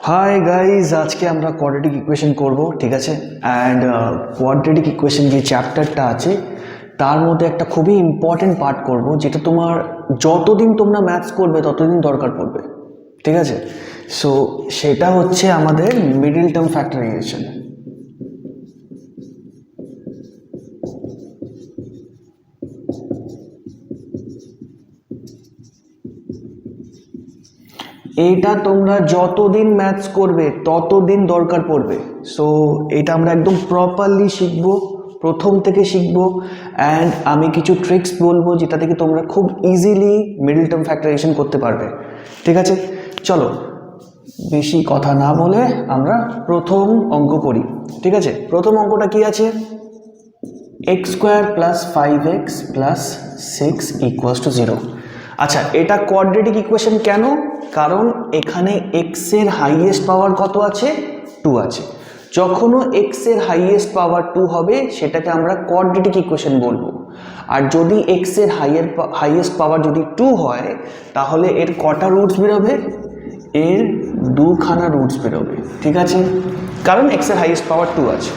Hi guys, আজকে আমরা quadratic equation করব, ঠিক আছে। অ্যান্ড কোয়াড্রেটিক ইকুয়েশন যে চ্যাপ্টারটা আছে তার মধ্যে একটা খুবই ইম্পর্টেন্ট পার্ট করব, যেটা তোমার যতদিন তোমরা ম্যাথস করবে ততদিন দরকার পড়বে, ঠিক আছে। সো সেটা হচ্ছে আমাদের মিডল টার্ম ফ্যাক্টরাইজেশন। এইটা তোমরা যতদিন ম্যাথস করবে ততদিন দরকার পড়বে। সো এটা আমরা একদম প্রপারলি শিখবো, প্রথম থেকে শিখবো। অ্যান্ড আমি কিছু ট্রিক্স বলবো যেটা থেকে তোমরা খুব ইজিলি মিডল টার্ম ফ্যাক্টরাইজেশন করতে পারবে, ঠিক আছে। চলো বেশি কথা না বলে আমরা প্রথম অঙ্ক করি, ঠিক আছে। প্রথম অঙ্কটা কি আছে? X square plus 5x plus 6 equals to 0। আচ্ছা, এটা কোয়াড্রেটিক ইকুয়েশন কেন? কারণ এখানে এক্স এর হাইয়েস্ট পাওয়ার কত আছে? 2 আছে। যখনও এক্স এর হাইয়েস্ট পাওয়ার 2 হবে সেটাকে আমরা কোয়াড্রেটিক ইকুয়েশন বলবো। আর যদি এক্স এর হাইয়েস্ট পাওয়ার যদি 2 হয় তাহলে এর কটা রুটস বেরোবে? এর 2খানা রুটস বেরোবে, ঠিক আছে। কারণ এক্স এর হাইয়েস্ট পাওয়ার 2 আছে,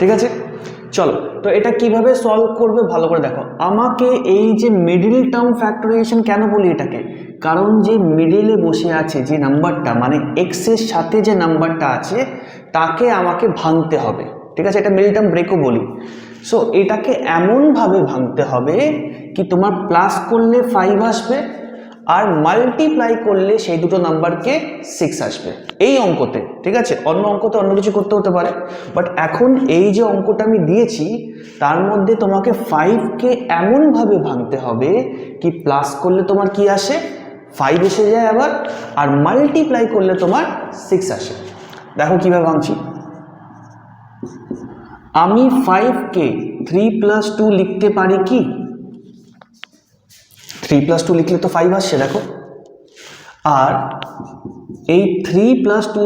ঠিক আছে। চলো, তো এটা কিভাবে সলভ করবে ভালো করে দেখো। আমাকে এই যে মিডল টার্ম ফ্যাক্টরাইজেশন কেন বলি এটাকে? কারণ যে মিডলে বসে আছে যে নাম্বারটা, মানে এক্স এর সাথে যে নাম্বারটা আছে তাকে আমাকে ভাঙতে হবে, ঠিক আছে। এটা মিডল টার্ম ব্রেকও বলি। সো এটাকে এমনভাবে ভাঙতে হবে কি তোমার প্লাস করলে 5 আসবে আর মাল্টিপ্লাই করলে সেই দুটো নাম্বারকে 6 আসবে এই অঙ্কতে, ঠিক আছে। অন্য অঙ্কতে অন্য কিছু করতে হতে পারে, বাট এখন এই যে অঙ্কটা আমি দিয়েছি তার মধ্যে তোমাকে 5কে এমনভাবে ভাঙতে হবে কি প্লাস করলে তোমার কি আসে? 5 এসে যায় আবার, আর মাল্টিপ্লাই করলে তোমার 6 আসে। দেখো কিভাবে ভাঙছি। আমি 5কে 3 + 2 লিখতে পারি কি? 3 + 2 লিখলে তো 5 আসছে, দেখো। আর এই 3 + 2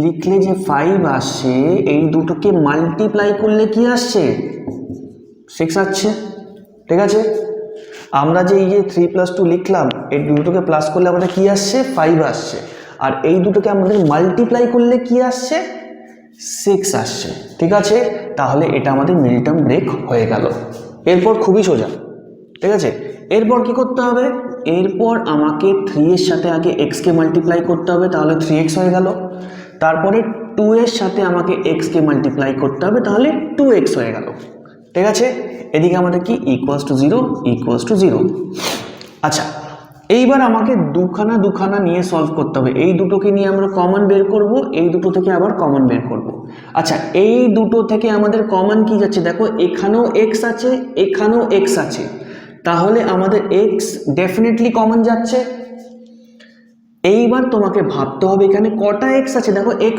লিখলে যে 5 আসছে, এই দুটোকে মাল্টিপ্লাই করলে কি আসছে? 6 আসছে, ঠিক আছে। আমরা যে এই যে 3 + 2 লিখলাম, এই দুটোকে প্লাস করলে আমাদের কি আসছে? 5 আসছে। আর এই দুটোকে আমাদের মাল্টিপ্লাই করলে কি আসছে? 6 আসছে, ঠিক আছে। তাহলে এটা আমাদের মিডল টার্ম ব্রেক হয়ে গেল। এরপর খুবই সোজা, ঠিক আছে। এরপর কি করতে হবে? এরপর আমাকে 3 এর সাথে আগে এক্সকে মাল্টিপ্লাই করতে হবে, তাহলে 3x হয়ে গেল। তারপরে 2 এর সাথে আমাকে এক্সকে মাল্টিপ্লাই করতে হবে, তাহলে 2x হয়ে গেল, ঠিক আছে। এদিকে আমাদের কি ইকুয়ালস টু 0 ইকুয়ালস টু 0। আচ্ছা, এইবার আমাকে দুখানা নিয়ে সলভ করতে হবে। এই দুটোকে নিয়ে আমরা কমন বের করব, এই দুটো থেকে আবার কমন বের করব। আচ্ছা, এই দুটো থেকে আমাদের কমন কি যাচ্ছে? দেখো, এখানেও x আছে, এখানেও x আছে, তাহলে আমাদের x ডেফিনেটলি কমন যাচ্ছে। এইবার তোমাকে ভাবতে হবে এখানে কটা x আছে। দেখো, x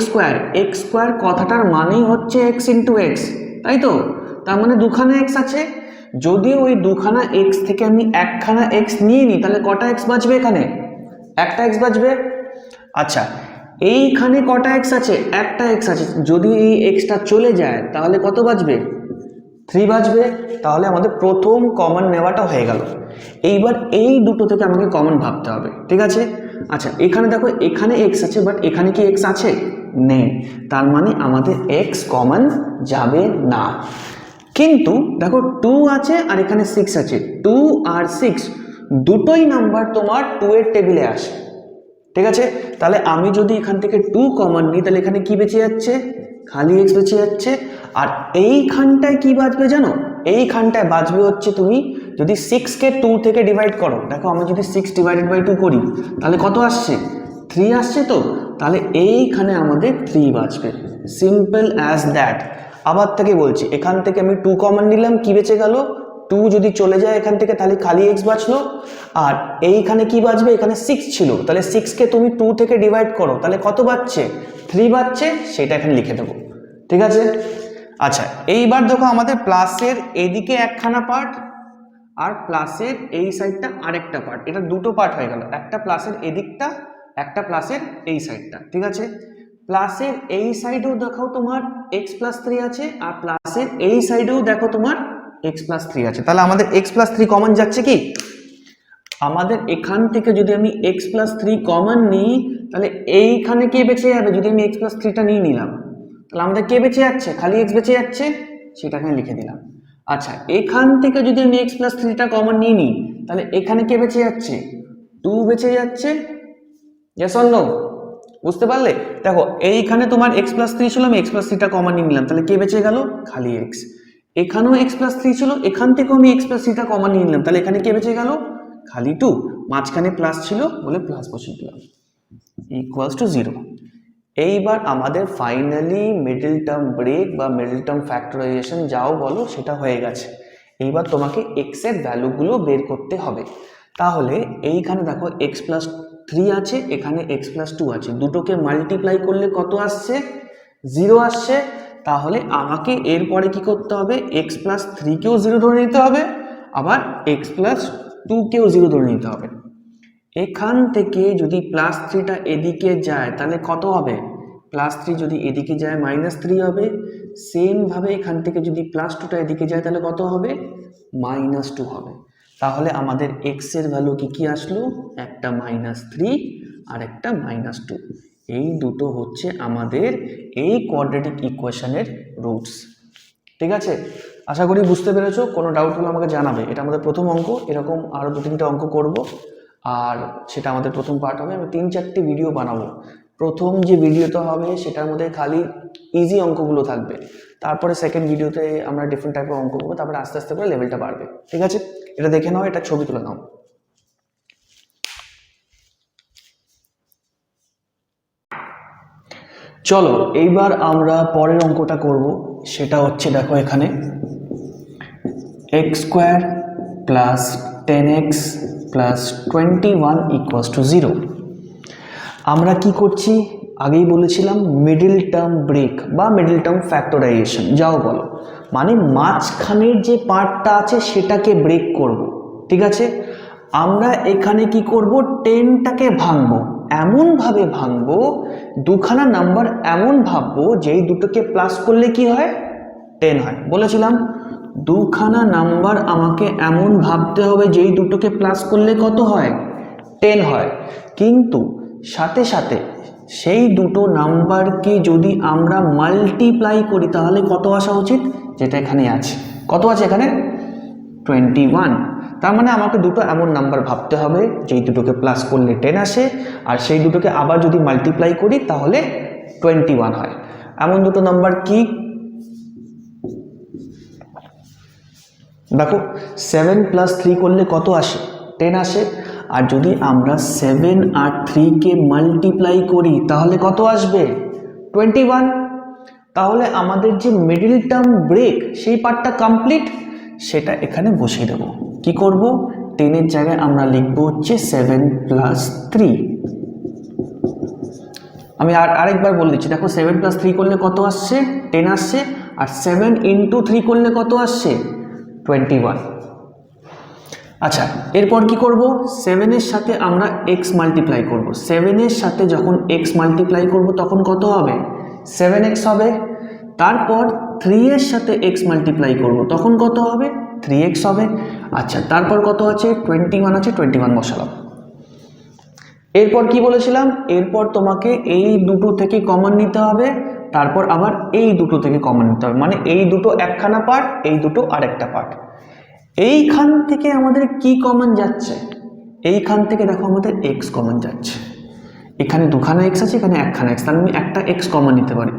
স্কোয়ার কথাটার মানেই হচ্ছে x ইন্টু এক্স, তাই তো। তার মানে দুখানা x আছে। যদি ওই দুখানা x থেকে আমি একখানা x নিয়ে নিই তাহলে কটা x বাঁচবে? এখানে একটা x বাঁচবে। আচ্ছা, এইখানে কটা x আছে? একটা x আছে। যদি এই xটা চলে যায় তাহলে কত বাঁচবে? 3 বাঁচবে। তাহলে আমাদের প্রথম কমন নেওয়াটা হয়ে গেল। এইবার এই দুটো থেকে আমাকে কমন ভাবতে হবে, ঠিক আছে। আচ্ছা, এখানে দেখো, এখানে x আছে, বাট এখানে কি x আছে? নেই। তার মানে আমাদের x কমন যাবে না। কিন্তু দেখো, 2 আছে আর এখানে 6 আছে। 2 আর 6 দুটোই নাম্বার তোমার 2 এর টেবিলে আসে, ঠিক আছে। তাহলে আমি যদি এখান থেকে 2 কমন নিই তাহলে এখানে কি বেঁচে যাচ্ছে? খালি x বেঁচে যাচ্ছে। আর এইখানটায় কি বাঁচবে জানো? এইখানটায় বাঁচবে হচ্ছে, তুমি যদি 6কে 2 থেকে ডিভাইড করো, দেখো আমি যদি 6 / 2 করি তাহলে কত আসছে? 3 আসছে তো। তাহলে এইখানে আমাদের 3 বাঁচবে। Simple as that. আবার থেকে বলছি, এখান থেকে আমি 2 কমন নিলাম, কি বেঁচে গেল? 2 যদি চলে যায় এখান থেকে তাহলে খালি x বাঁচলো। আর এইখানে কি বাঁচবে? এখানে 6 ছিল, তাহলে 6কে তুমি 2 থেকে ডিভাইড করো, তাহলে কত বাঁচছে? 3 বাঁচছে। সেটা এখানে লিখে দেবো, ঠিক আছে। আচ্ছা, এইবার দেখো, আমাদের প্লাসের এদিকে একখানা পার্ট আর প্লাসের এই সাইডটা আরেকটা পার্ট। এটা দুটো পার্ট হয়ে গেল, একটা প্লাসের এদিকটা, একটা প্লাসের এই সাইডটা, ঠিক আছে। প্লাসের এই সাইডেও দেখো তোমার x + 3 আছে, আর প্লাসের এই সাইডেও দেখো তোমার x + 3 আছে। তাহলে আমাদের x + 3 কমন যাচ্ছে কি? আমাদের এখান থেকে যদি আমি x + 3 কমন নিই তাহলে এইখানে কে বেঁচে যাবে? যদি আমি এক্স প্লাস থ্রিটা নিয়ে নিলাম তাহলে আমাদের কে বেঁচে যাচ্ছে? খালি এক্স বেঁচে যাচ্ছে, সেটা এখানে লিখে দিলাম। আচ্ছা, এখান থেকে যদি আমি এক্স প্লাস থ্রিটা কমন নিয়ে নিই তাহলে এখানে কে বেঁচে যাচ্ছে? 2 বেঁচে যাচ্ছে। Yes or no? বুঝতে পারলে? দেখো এইখানে তোমার এক্স প্লাস থ্রি ছিল, আমি এক্স প্লাস থ্রিটা কমন নিয়ে নিলাম, তাহলে কে বেঁচে গেল? খালি এক্স। এখানেও এক্স প্লাস থ্রি ছিল, এখান থেকেও আমি এক্স প্লাস থ্রিটা কমন নিয়ে নিলাম, তাহলে এখানে কে বেঁচে গেল? খালি 2। মাঝখানে প্লাস ছিল বলে প্লাস বসিয়ে দিলাম, ইকুয়ালস টু 0। এইবার আমাদের ফাইনালি মিডল টার্ম ব্রেক বা মিডল টার্ম ফ্যাক্টরাইজেশন যাও বলো সেটা হয়ে গেছে। এইবার তোমাকে এক্স এর ভ্যালুগুলো বের করতে হবে। তাহলে এইখানে দেখো এক্স প্লাস থ্রি আছে, এখানে এক্স প্লাস টু আছে, দুটোকে মাল্টিপ্লাই করলে কত আসছে? 0 আসছে। তাহলে আমাকে এরপরে কি করতে হবে? এক্স প্লাস থ্রিকেও 0 ধরে নিতে হবে, আবার এক্স প্লাস টুকেও 0 ধরে নিতে হবে। এখান থেকে যদি প্লাস থ্রিটা এদিকে যায় তাহলে কত হবে? প্লাস থ্রি যদি এদিকে যায় -3 হবে। সেম ভাবে এখান থেকে যদি প্লাস টুটা এদিকে যায় তাহলে কত হবে? -2 হবে। তাহলে আমাদের এক্স এর ভ্যালু কি আসলো? একটা -3 আর একটা -2। এই দুটো হচ্ছে আমাদের এই কোয়াড্রেটিক ইকুয়েশনের রুটস। ঠিক আছে, আশা করি বুঝতে পেরেছো। কোনো ডাউট হলে আমাকে জানাবে। এটা আমাদের প্রথম অঙ্ক, এরকম আরও 2-3টে অঙ্ক করব, আর সেটা আমাদের প্রথম পার্ট হবে। আমি 3-4টে ভিডিও বানাবো। প্রথম যে ভিডিওটা হবে সেটার মধ্যে খালি ইজি অঙ্কগুলো থাকবে, তারপরে সেকেন্ড ভিডিওতে আমরা ডিফারেন্ট টাইপের অঙ্ক করবো, তারপরে আস্তে আস্তে করে লেভেলটা বাড়বে। ঠিক আছে, এটা দেখে নাও, এটা ছবি তুলে নাও। চলো এইবার আমরা পরের অঙ্কটা করব। সেটা হচ্ছে দেখো এখানে x square plus 10x plus 21 equals to 0। আমরা কি করছি? আগেই বলেছিলাম মিডল টার্ম ব্রেক বা মিডল টার্ম ফ্যাক্টরাইজেশন যাও বলো, মানে মাঝখানের যে পার্টটা আছে সেটাকে ব্রেক করব। ঠিক আছে, আমরা এখানে কি করব? 10টাকে ভাঙবো, এমনভাবে ভাঙবো, দুখানা নাম্বার এমন ভাববো যেই দুটোকে প্লাস করলে কি হয়? 10 হয়। বলেছিলাম দুখানা নাম্বার আমাকে এমন ভাবতে হবে যেই দুটোকে প্লাস করলে কত হয়? 10 হয়। কিন্তু সাথে সাথে সেই দুটো নাম্বারকে যদি আমরা মাল্টিপ্লাই করি তাহলে কত আসা উচিত? যেটা এখানে আছে। কত আছে এখানে? 21। তার মানে আমাকে দুটো এমন নাম্বার ভাবতে হবে যেই দুটোকে প্লাস করলে 10 আসে, আর সেই দুটোকে আবার যদি মাল্টিপ্লাই করি তাহলে 21 হয়। এমন দুটো নাম্বার কি? দেখো 7 প্লাস 3 করলে কত আসে? 10 আসে। আর যদি আমরা 7 আর 3কে মাল্টিপ্লাই করি তাহলে কত আসবে? 21। তাহলে আমাদের যে মিডল টার্ম ব্রেক সেই পার্টটা কমপ্লিট, সেটা এখানে বসিয়ে দেবো। কি করব? 10 এর জায়গায় আমরা লিখব হচ্ছে 7 প্লাস 3। আমি আরেকবার বলে দিচ্ছি, দেখো 7 প্লাস 3 করলে কত আসছে? 10 আসছে। আর 7 ইন্টু 3 করলে কত আসছে? 21। আচ্ছা, এরপর কি করব? 7 এর সাথে আমরা x মাল্টিপ্লাই করব। 7 এর সাথে যখন x মাল্টিপ্লাই করব তখন কত হবে? 7x হবে। তারপর 3 এর সাথে x মাল্টিপ্লাই করব, তখন কত হবে? 3x হবে। আচ্ছা, তারপর কত আছে? 21 আছে, 21 বসালাম। এরপর কি বলেছিলাম? এরপর তোমাকে এই দুটো থেকে কমন নিতে হবে, তারপর আবার এই দুটো থেকে কমন নিতে হবে, মানে এই দুটো একখানা পার্ট, এই দুটো আরেকটা পার্ট। এইখান থেকে আমাদের কি কমন যাচ্ছে? এইখান থেকে দেখো আমাদের x কমন যাচ্ছে। এখানে দুখানা x আছে, এখানে একখানা x, তাহলে আমি একটা x কমন নিতে পারি।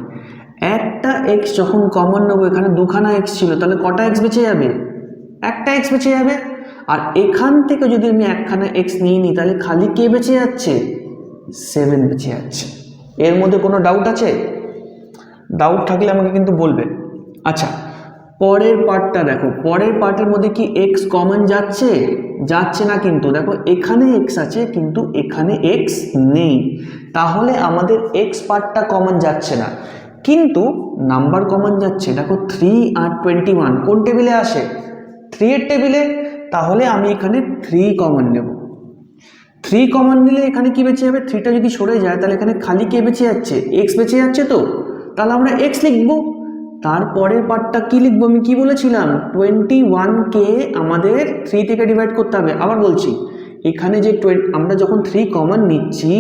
একটা x যখন কমন নেবো, এখানে দুখানা x ছিল, তাহলে কটা x বেঁচে যাবে? একটা x বেঁচে যাবে। আর এখান থেকে যদি আমি একখানা x নিয়ে নিই তাহলে খালি কে বেঁচে যাচ্ছে? 7 বেঁচে যাচ্ছে। এর মধ্যে কোনো ডাউট আছে? ডাউট থাকলে আমাকে কিন্তু বলবে। আচ্ছা, পরের পার্টটা দেখো, পরের পার্টের মধ্যে কি x কমন যাচ্ছে? যাচ্ছে না কিন্তু। দেখো এখানে x আছে কিন্তু এখানে x নেই, তাহলে আমাদের x পার্টটা কমন যাচ্ছে না, কিন্তু নাম্বার কমন যাচ্ছে। দেখো 3 আর 21 কোন টেবিলে আসে? 3 এর টেবিলে। তাহলে আমি এখানে 3 কমন নেব। 3 কমন নিলে এখানে কি বেঁচে যাবে? 3টা যদি সরে যায় তাহলে এখানে খালি কে বেঁচে যাচ্ছে? x বেঁচে যাচ্ছে। তো তাহলে আমরা x লিখবো। তারপরের পার্টটা কি লিখবো? আমি কি বলেছিলাম? 21কে আমাদের 3 থেকে ডিভাইড করতে হবে। আবার বলছি, এখানে যে আমরা যখন 3 কমন নিচ্ছি,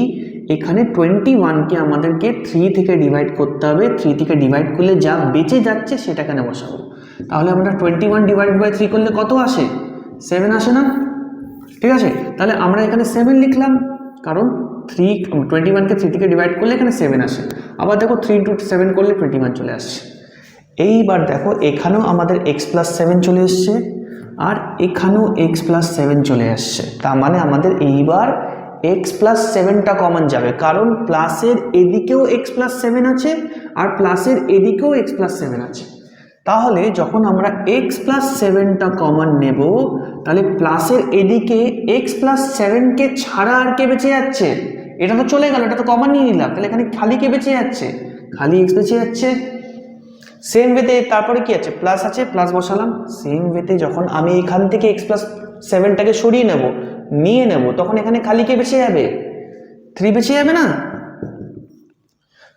এখানে 21কে আমাদেরকে 3 থেকে ডিভাইড করতে হবে। 3 থেকে ডিভাইড করলে যা বেঁচে যাচ্ছে সেটা এখানে বসাবো। তাহলে আমরা 21 ডিভাইড বাই 3 করলে কত আসে? 7 আসে না? ঠিক আছে, তাহলে আমরা এখানে 7 লিখলাম, কারণ 21কে 3 থেকে ডিভাইড করলে এখানে 7 আসে। আবার দেখো 3 into 7 করলে 21 চলে আসছে। এইবার দেখো এখানেও আমাদের x+7 চলে এসছে, আর এখানেও x+7 চলে আসছে। তার মানে আমাদের এইবার x+7টা কমন যাবে, কারণ প্লাসের এদিকেও x+7 আছে আর প্লাসের এদিকেও x+7 আছে। তাহলে যখন আমরা x+7টা কমন নেব, তাহলে প্লাসের এদিকে x+7কে ছাড়া আর কে বেঁচে যাচ্ছে? এটা তো চলে গেল, এটা তো কমন নিয়ে নিলাম, তাহলে এখানে খালি কে বেঁচে যাচ্ছে? খালি x বেঁচে যাচ্ছে। সেম ওয়েতে তারপরে কি আছে? প্লাস আছে, প্লাস বসালাম। সেম ওয়েতে যখন আমি এখান থেকে x+7টাকে সরিয়ে নিয়ে নেব, তখন এখানে খালি কে বেঁচে যাবে? 3 বেঁচে যাবে না?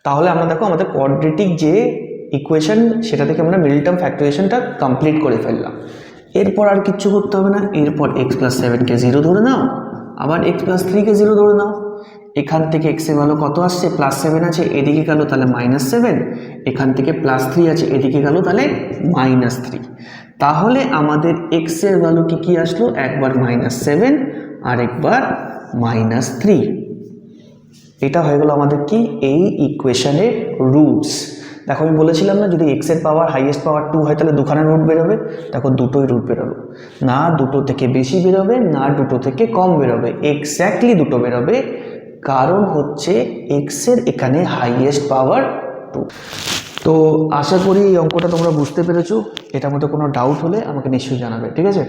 তাহলে আমরা দেখো আমাদের কোয়াড্রেটিক যে ইকুয়েশন, সেটা থেকে আমরা মিডল টার্ম ফ্যাক্টরাইজেশনটা কমপ্লিট করে ফেললাম। এরপর আর কিচ্ছু করতে হবে না। এরপর x+7কে 0 ধরে নাও, আবার x+3কে 0 ধরে নাও। এখান থেকে x এর ভ্যালু কত আসছে? +7 আছে, এদিকে গেল তাহলে -7। এখান থেকে +3 আছে, এদিকে গেল তাহলে -3। তাহলে আমাদের x এর ভ্যালু কি আসলো? একবার -7 আর একবার -3। এটা হয়ে গেল আমাদের কি? এই ইকুয়েশনের রুটস। দেখো আমি বলেছিলাম না, যদি x এর পাওয়ার হাইয়েস্ট পাওয়ার 2 হয় তাহলে দুখানা রুট বেরোবে। দেখো দুটোই রুট বেরোবে না, দুটো থেকে বেশি বেরোবে না, দুটো থেকে কম বেরোবে, এক্স্যাক্টলি দুটো বেরোবে। কারণ হচ্ছে x এর এখানে হাইয়েস্ট পাওয়ার 2। তো আশা করি এই অঙ্কটা তোমরা বুঝতে পেরেছো। এটার মধ্যে কোনো ডাউট হলে আমাকে নিশ্চয়ই জানাবে, ঠিক আছে?